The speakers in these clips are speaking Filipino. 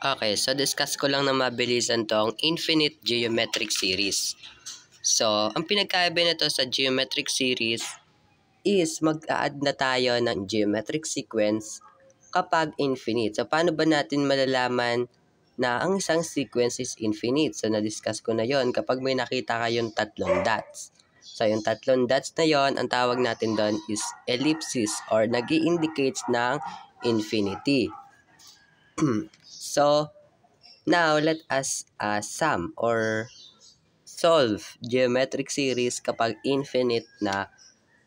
Okay, so discuss ko lang na mabilisan tong infinite geometric series. So, ang pinagkaiba nito sa geometric series is mag-a-add na tayo ng geometric sequence kapag infinite. So, paano ba natin malalaman na ang isang sequence is infinite? So, na-discuss ko na yon kapag may nakita kayong tatlong dots. So, yung tatlong dots na yon, ang tawag natin doon is ellipsis or nag-i-indicates ng infinity. So, now let us sum or solve geometric series kapag infinite na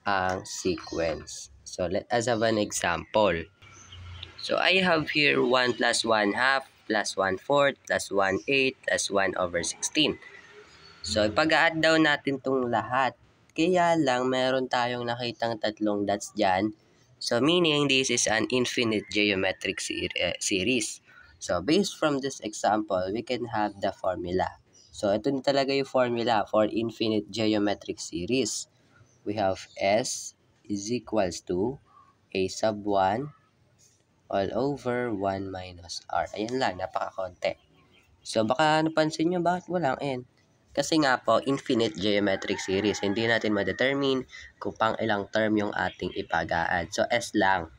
ang sequence. So, let us have an example. So, I have here 1 plus 1 half plus 1 fourth plus 1 eighth plus 1 over 16. So, ipag-a-add daw natin itong lahat. Kaya lang, meron tayong nakitang tatlong dots dyan. So, meaning this is an infinite geometric series. So, based from this example, we can have the formula. So, ito na talaga yung formula for infinite geometric series. We have S is equals to A sub 1 all over 1 minus R. Ayan lang, napakakonte. So, baka napansin nyo, bakit walang N? Kasi nga po, infinite geometric series. Hindi natin ma-determine kung pang ilang term yung ating ipag-a-add. So, S lang.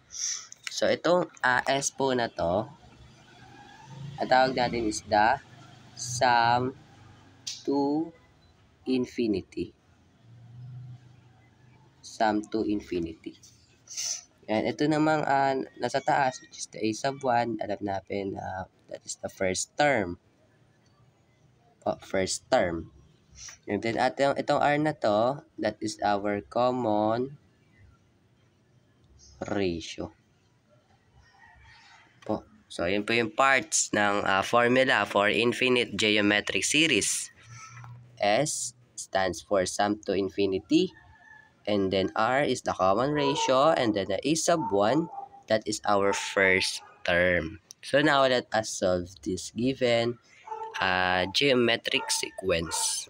So, itong S po na to, ang tawag natin is the sum to infinity. Sum to infinity. And ito namang nasa taas, which is the A sub 1, alam natin that is the first term. First term. And then itong R na to, that is our common ratio. So, yun po yung parts ng formula for infinite geometric series. S stands for sum to infinity. And then R is the common ratio. And then the A sub 1, that is our first term. So, now let us solve this given geometric sequence.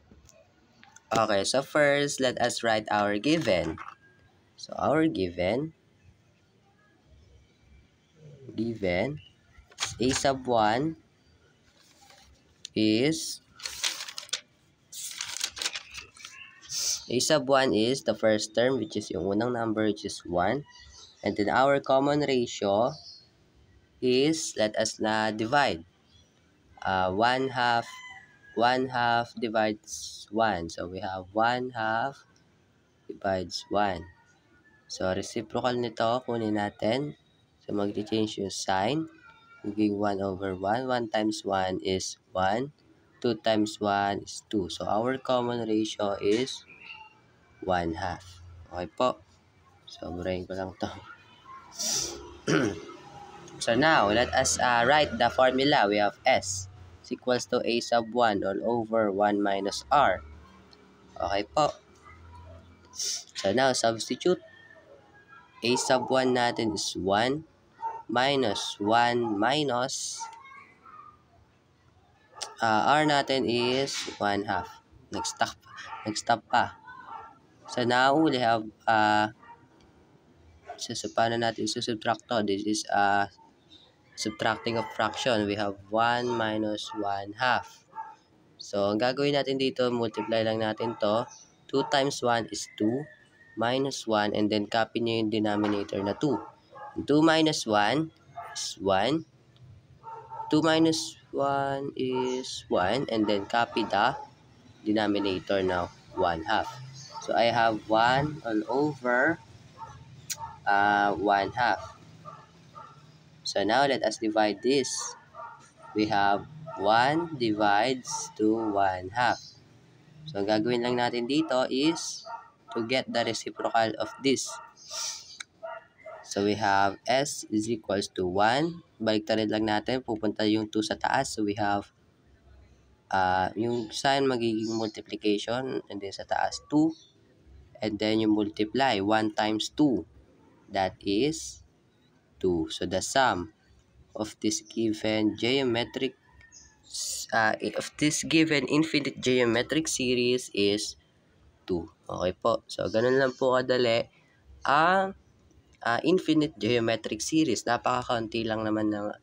Okay, so first, let us write our given. So, our given A sub 1 is the first term, which is yung unang number, which is 1. And then our common ratio is, let us na divide. 1 half divides 1. So, we have 1 half divides 1. So, reciprocal nito, kunin natin. So, mag-change yung sign. Magiging 1 over 1. 1 times 1 is 1. 2 times 1 is 2. So, our common ratio is 1 half. Okay po. So, burahin ko lang to. So, now, let us write the formula. We have S is equals to A sub 1 all over 1 minus R. Okay po. So, now, substitute. A sub 1 natin is 1 minus 1 minus R natin is 1 half. Nag-stop pa. So, now, we have so, paano natin subtract to? This is subtracting of fraction. We have 1 minus 1 half. So, ang gagawin natin dito, multiply lang natin to. 2 times 1 is 2. Minus 1. And then, copy nyo yung denominator na 2. 2 minus 1 is 1. 2 minus 1 is 1. And then, copy the denominator now, 1 half. So, I have 1 all over 1 half. So, now, let us divide this. We have 1 divides to 1 half. So, ang gagawin lang natin dito is to get the reciprocal of this. So, we have S is equals to 1. Baliktarin lang natin. Pupunta yung 2 sa taas. So, we have yung sign magiging multiplication. And then sa taas 2. And then yung multiply. 1 times 2. That is 2. So, the sum of this given infinite geometric series is 2. Okay po. So, ganun lang po kadali ang infinite geometric series. Napaka-kaunti lang naman ng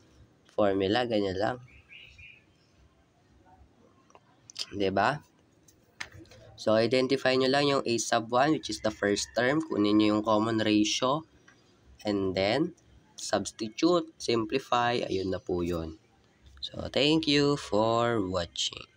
formula. Ganyan lang. 'Di ba? So, identify nyo lang yung a sub 1, which is the first term. Kunin nyo yung common ratio. And then, substitute, simplify. Ayun na po yun. So, thank you for watching.